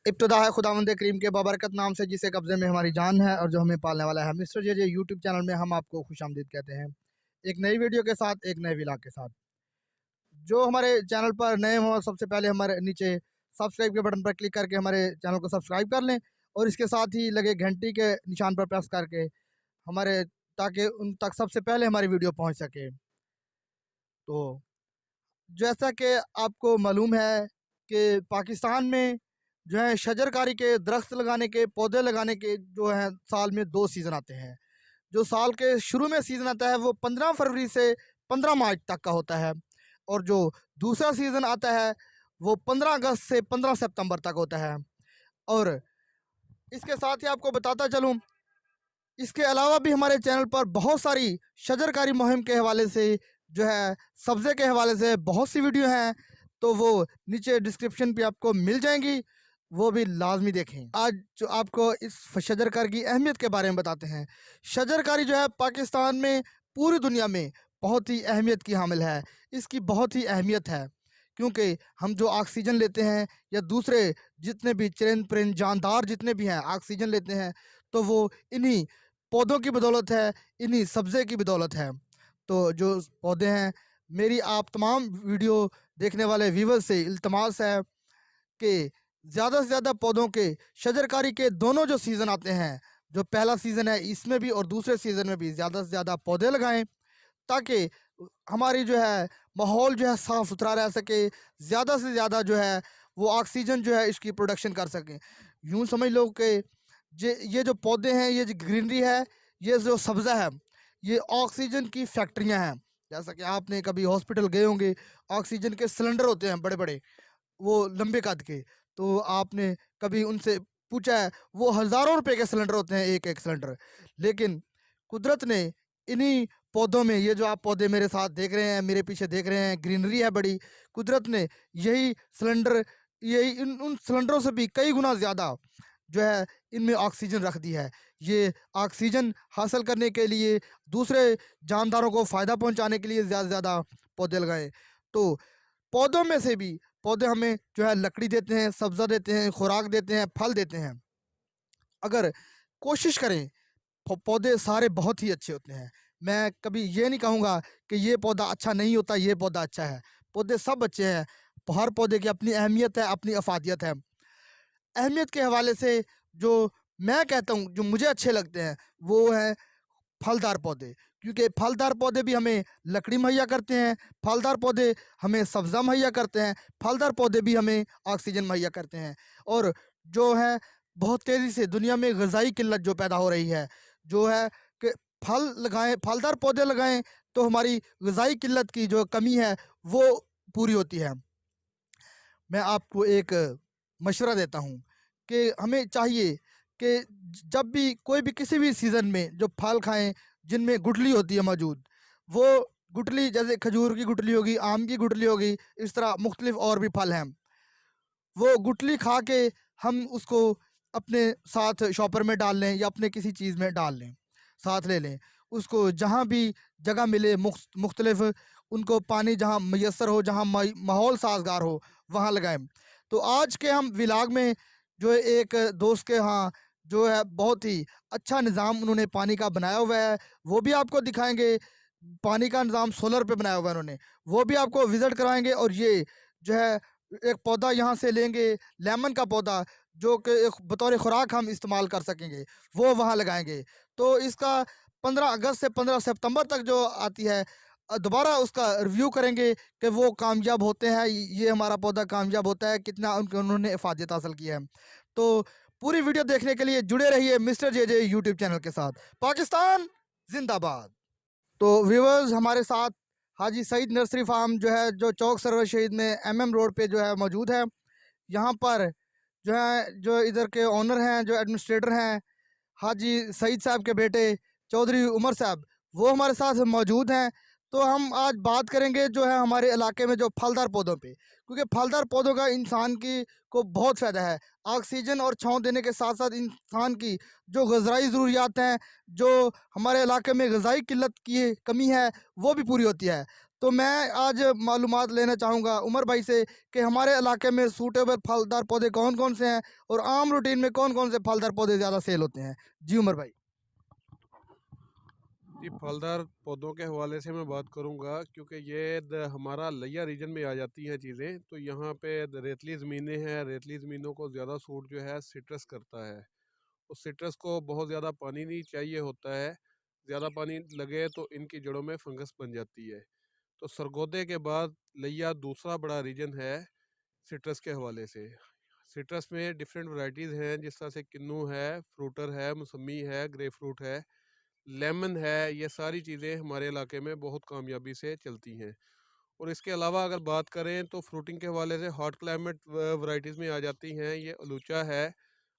इब्तिदा है खुदावंद करीम के बाबरकत नाम से जिसे कब्ज़े में हमारी जान है और जो हमें पालने वाला है। मिस्टर जे यूट्यूब चैनल में हम आपको खुशामदीद कहते हैं, एक नई वीडियो के साथ, एक नए व्लॉग के साथ। जो हमारे चैनल पर नए हों, सबसे पहले हमारे नीचे सब्सक्राइब के बटन पर क्लिक करके हमारे चैनल को सब्सक्राइब कर लें और इसके साथ ही लगे घंटी के निशान पर प्रेस करके हमारे ताकि उन तक सबसे पहले हमारी वीडियो पहुँच सके। तो जैसा कि आपको मालूम है कि पाकिस्तान में जो है शजरकारी के दरख्त लगाने के, पौधे लगाने के जो है साल में 2 सीज़न आते हैं। जो साल के शुरू में सीज़न आता है वो 15 फरवरी से 15 मार्च तक का होता है और जो दूसरा सीज़न आता है वो 15 अगस्त से 15 सितंबर तक होता है। और इसके साथ ही आपको बताता चलूँ, इसके अलावा भी हमारे चैनल पर बहुत सारी शजरकारी मुहिम के हवाले से जो है सब्ज़े के हवाले से बहुत सी वीडियो हैं, तो वो नीचे डिस्क्रिप्शन पे आपको मिल जाएंगी, वो भी लाजमी देखें। आज जो आपको इस शजरकारी की अहमियत के बारे में बताते हैं। शजरकारी जो है पाकिस्तान में, पूरी दुनिया में बहुत ही अहमियत की हामिल है। इसकी बहुत ही अहमियत है क्योंकि हम जो ऑक्सीजन लेते हैं या दूसरे जितने भी चरिंद परिंद जानदार जितने भी हैं ऑक्सीजन लेते हैं, तो वो इन्हीं पौधों की बदौलत है, इन्हीं सब्ज़े की बदौलत है। तो जो पौधे हैं, मेरी आप तमाम वीडियो देखने वाले व्यूवर्स से इल्तमास है कि ज़्यादा से ज़्यादा पौधों के शजरकारी के दोनों जो सीज़न आते हैं, जो पहला सीज़न है इसमें भी और दूसरे सीज़न में भी ज़्यादा से ज़्यादा पौधे लगाएँ ताकि हमारी जो है माहौल जो है साफ़ सुथरा रह सके, ज़्यादा से ज़्यादा जो है वो ऑक्सीजन जो है इसकी प्रोडक्शन कर सकें। यूँ समझ लो कि ये जो पौधे हैं, ये जो ग्रीनरी है, ये जो सब्ज़ा है, ये ऑक्सीजन की फैक्ट्रियाँ हैं। जैसा कि आपने कभी हॉस्पिटल गए होंगे, ऑक्सीजन के सिलेंडर होते हैं बड़े-बड़े, वो लंबे कद के, तो आपने कभी उनसे पूछा है, वो हज़ारों रुपए के सिलेंडर होते हैं एक-एक सिलेंडर। लेकिन कुदरत ने इन्हीं पौधों में, ये जो आप पौधे मेरे साथ देख रहे हैं, मेरे पीछे देख रहे हैं, ग्रीनरी है बड़ी, कुदरत ने यही सिलेंडर, यही इन उन सिलेंडरों से भी कई गुना ज़्यादा जो है इनमें ऑक्सीजन रख दी है। ये ऑक्सीजन हासिल करने के लिए, दूसरे जानदारों को फ़ायदा पहुँचाने के लिए ज़्यादा से ज़्यादा पौधे लगाएँ। तो पौधों में से भी पौधे हमें जो है लकड़ी देते हैं, सब्ज़ा देते हैं, खुराक देते हैं, फल देते हैं। अगर कोशिश करें, पौधे सारे बहुत ही अच्छे होते हैं। मैं कभी ये नहीं कहूँगा कि ये पौधा अच्छा नहीं होता, ये पौधा अच्छा है। पौधे सब अच्छे हैं। हर पौधे की अपनी अहमियत है, अपनी अफ़ादियत है। अहमियत के हवाले से जो मैं कहता हूँ, जो मुझे अच्छे लगते हैं, वो हैं फलदार पौधे, क्योंकि फलदार पौधे भी हमें लकड़ी मुहैया करते हैं, फलदार पौधे हमें सब्ज़ा मुहैया करते हैं, फलदार पौधे भी हमें ऑक्सीजन मुहैया करते हैं। और जो है बहुत तेज़ी से दुनिया में ग़िज़ाई किल्लत जो पैदा हो रही है, जो है कि फल लगाएँ, फलदार पौधे लगाएँ, तो हमारी ग़िज़ाई किल्लत की जो कमी है, वो पूरी होती है। मैं आपको एक मशवरा देता हूँ कि हमें चाहिए कि जब भी कोई भी किसी भी सीज़न में जो फल खाएँ जिनमें गुठली होती है मौजूद, वो गुठली जैसे खजूर की गुठली होगी, आम की गुठली होगी, इस तरह मुख्तलिफ और भी फल हैं। वो गुठली खा के हम उसको अपने साथ शॉपर में डाल लें या अपने किसी चीज़ में डाल लें, साथ ले लें। उसको जहाँ भी जगह मिले मुख्तलिफ उनको पानी जहाँ मैसर हो, जहाँ माहौल साज़गार हो, वहाँ लगाएँ। तो आज के हम व्लॉग में जो है एक दोस्त के यहाँ जो है बहुत ही अच्छा निज़ाम उन्होंने पानी का बनाया हुआ है, वो भी आपको दिखाएँगे। पानी का निज़ाम सोलर पे बनाया हुआ है उन्होंने, वो भी आपको विज़िट कराएँगे। और ये जो है एक पौधा यहाँ से लेंगे, लेमन का पौधा, जो कि एक बतौर खुराक हम इस्तेमाल कर सकेंगे, वो वहाँ लगाएँगे। तो इसका 15 अगस्त से 15 सितंबर तक जो आती है, दोबारा उसका रिव्यू करेंगे कि वो कामयाब होते हैं, ये हमारा पौधा कामयाब होता है, कितना उन्होंने इफ़ादत हासिल किया है। तो पूरी वीडियो देखने के लिए जुड़े रहिए मिस्टर जे यूट्यूब चैनल के साथ। पाकिस्तान ज़िंदाबाद। तो व्यूअर्स, हमारे साथ हाजी सईद नर्सरी फार्म जो है, जो चौक सरवर शहीद में एमएम रोड पे जो है मौजूद है। यहाँ पर जो है, जो इधर के ओनर हैं, जो एडमिनिस्ट्रेटर हैं, हाजी सईद साहब के बेटे चौधरी उमर साहब, वो हमारे साथ मौजूद हैं। तो हम आज बात करेंगे जो है हमारे इलाके में जो फलदार पौधों पे, क्योंकि फलदार पौधों का इंसान की को बहुत फ़ायदा है। ऑक्सीजन और छाँव देने के साथ साथ इंसान की जो ग़िज़ाई ज़रूरियात हैं, जो हमारे इलाके में ग़िज़ाई किल्लत की कमी है, वो भी पूरी होती है। तो मैं आज मालूमात लेना चाहूँगा उमर भाई से कि हमारे इलाके में सूटेबल फलदार पौधे कौन-कौन से हैं और आम रूटीन में कौन-कौन से फलदार पौधे ज़्यादा सेल होते हैं? जी उमर भाई। जी, फलदार पौधों के हवाले से मैं बात करूंगा क्योंकि ये हमारा लिया रीजन में आ जाती हैं चीज़ें। तो यहाँ पे रेतली ज़मीनें हैं, रेतली ज़मीनों को ज़्यादा सूट जो है सिट्रस करता है। उस सिट्रस को बहुत ज़्यादा पानी नहीं चाहिए होता है। ज़्यादा पानी लगे तो इनकी जड़ों में फंगस बन जाती है। तो सरगोदे के बाद लिया दूसरा बड़ा रीजन है सिट्रस के हवाले से। सिट्रस में डिफरेंट वैरायटीज़ हैं, जिस तरह से किन्नू है, फ्रूटर है, मौसमी है, ग्रे फ्रूट है, लेमन है। ये सारी चीज़ें हमारे इलाके में बहुत कामयाबी से चलती हैं। और इसके अलावा अगर बात करें तो फ्रूटिंग के हवाले से हॉट क्लाइमेट वैरायटीज़ में आ जाती हैं। ये अलूचा है,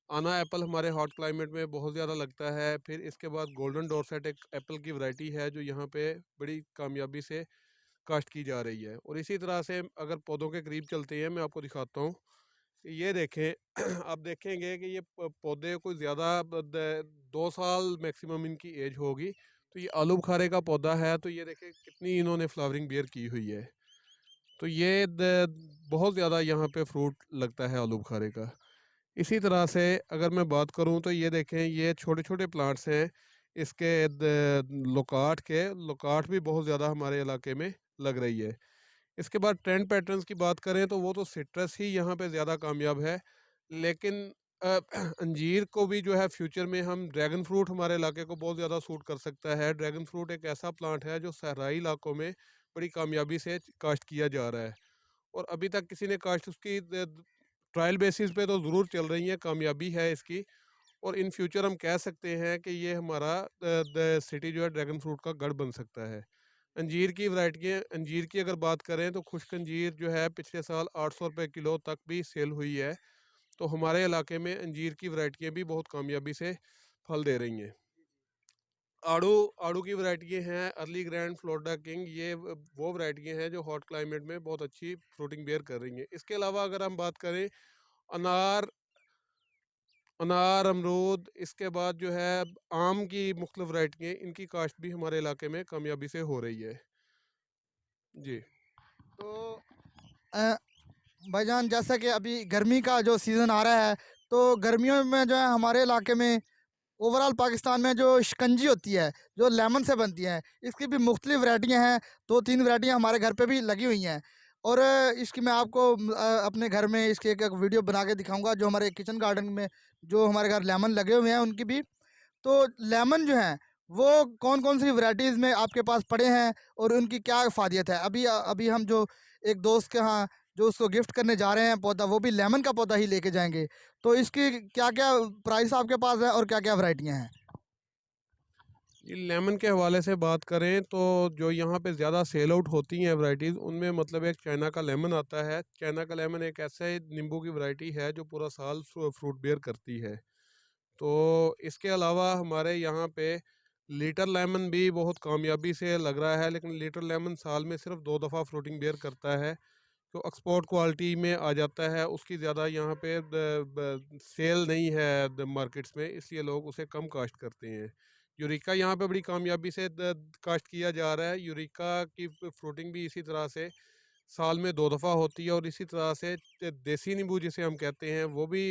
आना एप्पल हमारे हॉट क्लाइमेट में बहुत ज़्यादा लगता है। फिर इसके बाद गोल्डन डोरसेट एक एप्पल की वैरायटी है जो यहाँ पे बड़ी कामयाबी से काश्त की जा रही है। और इसी तरह से अगर पौधों के करीब चलते हैं, मैं आपको दिखाता हूँ। ये देखें आप देखेंगे कि ये पौधे कोई ज़्यादा 2 साल मैक्सिमम इनकी एज होगी। तो ये आलू बुखारे का पौधा है, तो ये देखें कितनी इन्होंने फ्लावरिंग बियर की हुई है। तो ये बहुत ज़्यादा यहाँ पे फ्रूट लगता है आलू बुखारे का। इसी तरह से अगर मैं बात करूँ तो ये देखें, ये छोटे छोटे प्लांट्स हैं। इसके लोकाट भी बहुत ज़्यादा हमारे इलाके में लग रही है। इसके बाद ट्रेंड पैटर्न्स की बात करें तो वो तो सिट्रस ही यहाँ पे ज़्यादा कामयाब है। लेकिन अंजीर को भी जो है फ्यूचर में हम ड्रैगन फ्रूट हमारे इलाके को बहुत ज़्यादा सूट कर सकता है। ड्रैगन फ्रूट एक ऐसा प्लांट है जो सहराई इलाकों में बड़ी कामयाबी से काश्त किया जा रहा है। और अभी तक किसी ने काश्त उसकी ट्रायल बेसिस पे तो ज़रूर चल रही है, कामयाबी है इसकी। और इन फ्यूचर हम कह सकते हैं कि ये हमारा सिटी जो है ड्रैगन फ्रूट का गढ़ बन सकता है। अंजीर की वैरायटियाँ, अंजीर की अगर बात करें तो खुश्क अंजीर जो है पिछले साल 800 रुपये किलो तक भी सेल हुई है। तो हमारे इलाके में अंजीर की वैरायटियाँ भी बहुत कामयाबी से फल दे रही हैं। आड़ू आड़ू की वैरायटियाँ हैं अर्ली ग्रैंड, फ्लोरिडा किंग। ये वो वैरायटियाँ हैं जो हॉट क्लाइमेट में बहुत अच्छी फ्रूटिंग बेयर कर रही हैं। इसके अलावा अगर हम बात करें अनार अनार, अमरूद, इसके बाद जो है आम की मुख्तलिफ वैरायटियाँ, इनकी काश्त भी हमारे इलाके में कामयाबी से हो रही है। जी। तो अ, भाईजान जैसा कि अभी गर्मी का जो सीज़न आ रहा है, तो गर्मियों में जो है हमारे इलाके में ओवरऑल पाकिस्तान में जो शिकंजी होती है, जो लेमन से बनती है, इसकी भी मुख्तलिफ वैरायटियाँ हैं। 2-3 वैरायटियाँ हमारे घर पे भी लगी हुई हैं और इसकी मैं आपको अपने घर में इसकी एक वीडियो बना के दिखाऊँगा, जो हमारे किचन गार्डन में जो हमारे घर लेमन लगे हुए हैं, उनकी भी। तो लेमन जो हैं, वो कौन-कौन सी वैराइटीज़ में आपके पास पड़े हैं और उनकी क्या फ़ायदियत है? अभी हम जो एक दोस्त के यहाँ जो उसको गिफ्ट करने जा रहे हैं पौधा, वो भी लेमन का पौधा ही लेके जाएँगे। तो इसकी क्या-क्या प्राइस आपके पास है और क्या-क्या वैराइटियाँ हैं? जी, लेमन के हवाले से बात करें तो जो यहाँ पे ज़्यादा सेल आउट होती हैं वैराइटीज़, उनमें मतलब एक चाइना का लेमन आता है। चाइना का लेमन एक ऐसे नींबू की वैरायटी है जो पूरा साल फ्रूट बेयर करती है। तो इसके अलावा हमारे यहाँ पे लिटिल लेमन भी बहुत कामयाबी से लग रहा है, लेकिन लिटिल लेमन साल में सिर्फ 2 दफ़ा फ्रूटिंग बेयर करता है। तो एक्सपोर्ट क्वालिटी में आ जाता है, उसकी ज़्यादा यहाँ पे सेल नहीं है मार्केट्स में, इसलिए लोग उसे कम काश्त करते हैं। यूरिका यहाँ पे बड़ी कामयाबी से काश्त किया जा रहा है। यूरिका की फ्रूटिंग भी इसी तरह से साल में 2 दफ़ा होती है। और इसी तरह से देसी नींबू जिसे हम कहते हैं, वो भी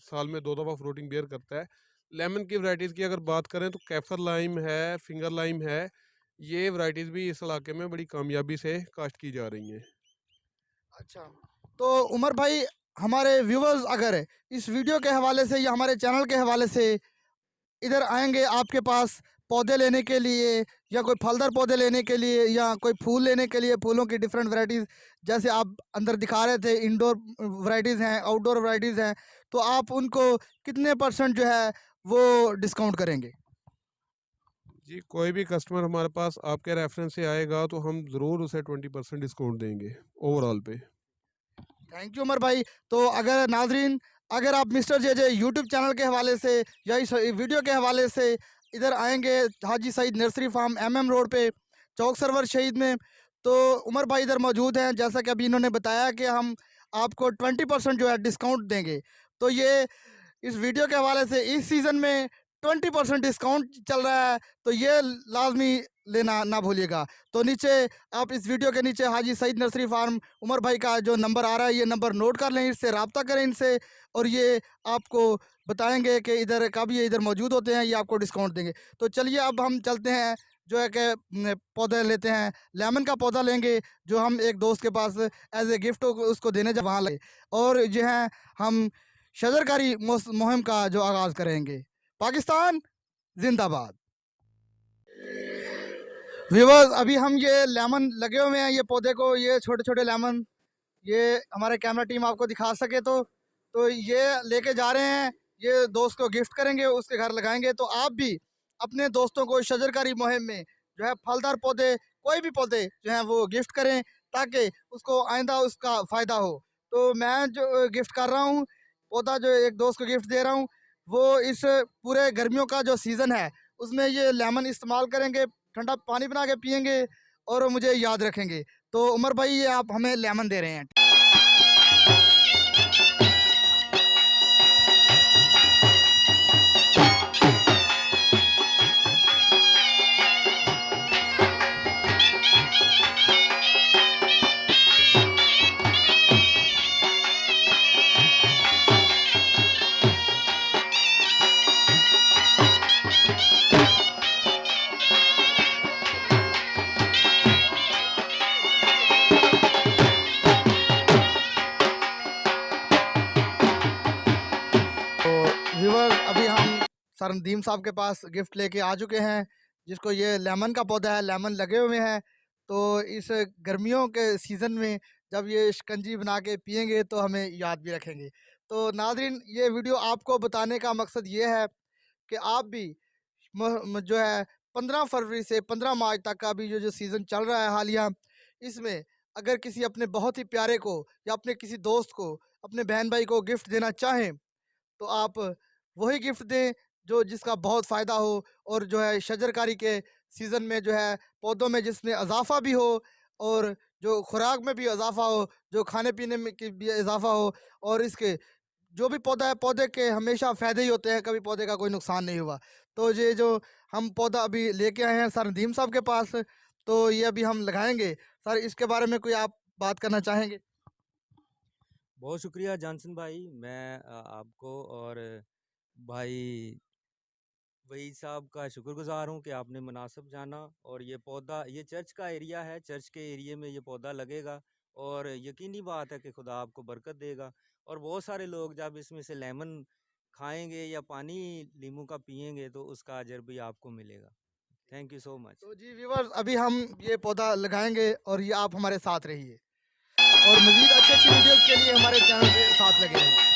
साल में 2 दफ़ा फ्रूटिंग बेयर करता है। लेमन की वैरायटीज़ की अगर बात करें तो कैफर लाइम है, फिंगर लाइम है। ये वैरायटीज़ भी इस इलाके में बड़ी कामयाबी से काश्त की जा रही हैं। अच्छा, तो उमर भाई हमारे व्यूअर्स अगर इस वीडियो के हवाले से या हमारे चैनल के हवाले से इधर आएँगे आपके पास पौधे लेने के लिए या कोई फलदार पौधे लेने के लिए या कोई फूल लेने के लिए, फूलों की डिफरेंट वैराइटीज़ जैसे आप अंदर दिखा रहे थे, इंडोर वैराइटीज़ हैं, आउटडोर वैराइटीज़ हैं, तो आप उनको कितने परसेंट जो है वो डिस्काउंट करेंगे? जी, कोई भी कस्टमर हमारे पास आपके रेफरेंस से आएगा तो हम ज़रूर उसे 20% डिस्काउंट देंगे ओवरऑल पे। थैंक यू उमर भाई। तो अगर नाज़रीन, अगर आप मिस्टर जेजे यूट्यूब चैनल के हवाले से या इस वीडियो के हवाले से इधर आएँगे Haji Saeed nursery farm MM road पे चौक सरवर शहीद में, तो उमर भाई इधर मौजूद हैं। जैसा कि अभी इन्होंने बताया कि हम आपको 20% जो है डिस्काउंट देंगे। तो ये इस वीडियो के हवाले से इस सीज़न में 20% डिस्काउंट चल रहा है, तो ये लाजमी लेना ना भूलिएगा। तो नीचे आप इस वीडियो के नीचे हाजी सईद नर्सरी फार्म उमर भाई का जो नंबर आ रहा है, ये नंबर नोट कर लें, इससे रब्ता करें इनसे, और ये आपको बताएंगे कि इधर कब ये इधर मौजूद होते हैं, ये आपको डिस्काउंट देंगे। तो चलिए अब हम चलते हैं, जो है कि पौधे लेते हैं। लेमन का पौधा लेंगे, जो हम एक दोस्त के पास एज ए गिफ्ट उसको देने जब वहाँ लगे, और जो है हम शजरकारी मुहिम का जो आगाज़ करेंगे। पाकिस्तान जिंदाबाद। व्यूवर्स, अभी हम ये लेमन लगे हुए हैं, ये पौधे को, ये छोटे छोटे लेमन, ये हमारे कैमरा टीम आपको दिखा सके तो ये लेके जा रहे हैं, ये दोस्त को गिफ्ट करेंगे, उसके घर लगाएंगे। तो आप भी अपने दोस्तों को शजरकारी मुहिम में जो है फलदार पौधे, कोई भी पौधे जो हैं वो गिफ्ट करें, ताकि उसको आइंदा उसका फ़ायदा हो। तो मैं जो गिफ्ट कर रहा हूँ पौधा, जो एक दोस्त को गिफ्ट दे रहा हूँ, वो इस पूरे गर्मियों का जो सीज़न है उसमें ये लेमन इस्तेमाल करेंगे, ठंडा पानी बना के पियेंगे और मुझे याद रखेंगे। तो उमर भाई, ये आप हमें लेमन दे रहे हैं। तो व्यूअर्स, अभी हम सर नदीम साहब के पास गिफ्ट लेके आ चुके हैं, जिसको ये लेमन का पौधा है, लेमन लगे हुए हैं। तो इस गर्मियों के सीज़न में जब ये शिकंजी बना के पियेंगे तो हमें याद भी रखेंगे। तो नाज़रीन, ये वीडियो आपको बताने का मकसद ये है कि आप भी जो है 15 फरवरी से 15 मार्च तक का अभी जो सीज़न चल रहा है हालिया, इसमें अगर किसी अपने बहुत ही प्यारे को या अपने किसी दोस्त को, अपने बहन भाई को गिफ्ट देना चाहें, तो आप वही गिफ्ट दें जो जिसका बहुत फ़ायदा हो, और जो है शजरकारी के सीज़न में जो है पौधों में जिसमें इजाफ़ा भी हो, और जो खुराक में भी इजाफ़ा हो, जो खाने पीने में की भी इजाफ़ा हो, और इसके जो भी पौधा है, पौधे के हमेशा फ़ायदे ही होते हैं, कभी पौधे का कोई नुकसान नहीं हुआ। तो ये जो हम पौधा अभी लेके आए हैं सर नदीम साहब के पास, तो ये अभी हम लगाएंगे। सर, इसके बारे में कोई आप बात करना चाहेंगे? बहुत शुक्रिया जॉनसन भाई। मैं आपको और भाई वही साहब का शुक्रगुजार हूँ कि आपने मुनासिब जाना। और ये पौधा, ये चर्च का एरिया है, चर्च के एरिया में ये पौधा लगेगा और यकीनी बात है कि खुदा आपको बरकत देगा। और बहुत सारे लोग जब इसमें से लेमन खाएंगे या पानी नींबू का पिएंगे तो उसका अजर भी आपको मिलेगा। Thank you so much. तो जी व्यूवर्स, अभी हम ये पौधा लगाएंगे और ये आप हमारे साथ रहिए, और मज़ीद अच्छी-अच्छी वीडियोज़ के लिए हमारे चैनल के साथ लगे रहिए।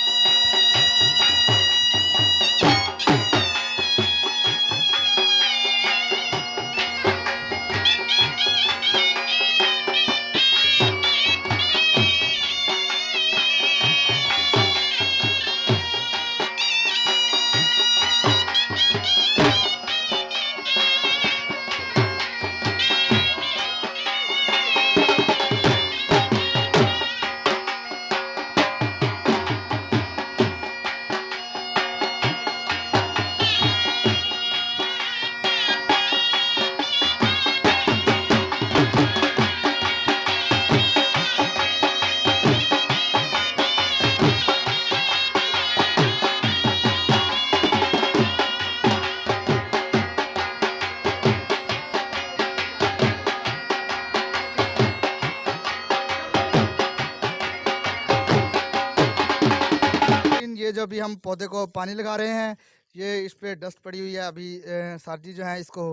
ये जो अभी हम पौधे को पानी लगा रहे हैं, ये इस पे डस्ट पड़ी हुई है। अभी सर जी जो हैं इसको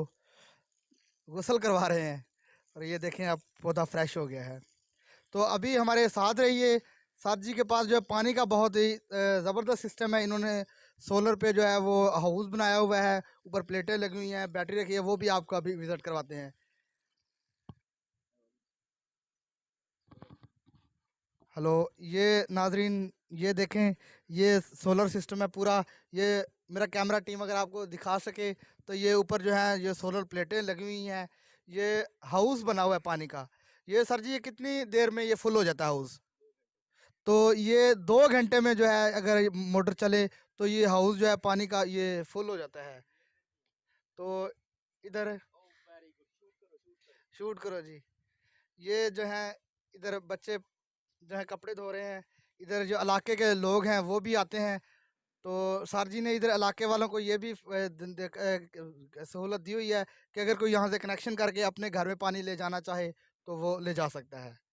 गुसल करवा रहे हैं, और ये देखें अब पौधा फ्रेश हो गया है। तो अभी हमारे साथ रहिए। सर जी के पास जो है पानी का बहुत ही ज़बरदस्त सिस्टम है। इन्होंने सोलर पे जो है वो हाउस बनाया हुआ है, ऊपर प्लेटें लगी हुई हैं, बैटरी रखी है, वो भी आपको अभी विज़िट करवाते हैं। हेलो, ये नाज़रीन, ये देखें, ये सोलर सिस्टम है पूरा। ये मेरा कैमरा टीम अगर आपको दिखा सके, तो ये ऊपर जो है ये सोलर प्लेटें लगी हुई हैं। ये हाउस बना हुआ है पानी का। ये सर जी, ये कितनी देर में ये फुल हो जाता है हाउस? तो ये 2 घंटे में जो है अगर ये मोटर चले तो ये हाउस जो है पानी का ये फुल हो जाता है। तो इधर शूट करो जी। ये जो है इधर बच्चे जो है कपड़े धो रहे हैं। इधर जो इलाके के लोग हैं वो भी आते हैं। तो सर जी ने इधर इलाके वालों को ये भी सहूलत दी हुई है कि अगर कोई यहाँ से कनेक्शन करके अपने घर में पानी ले जाना चाहे तो वो ले जा सकता है।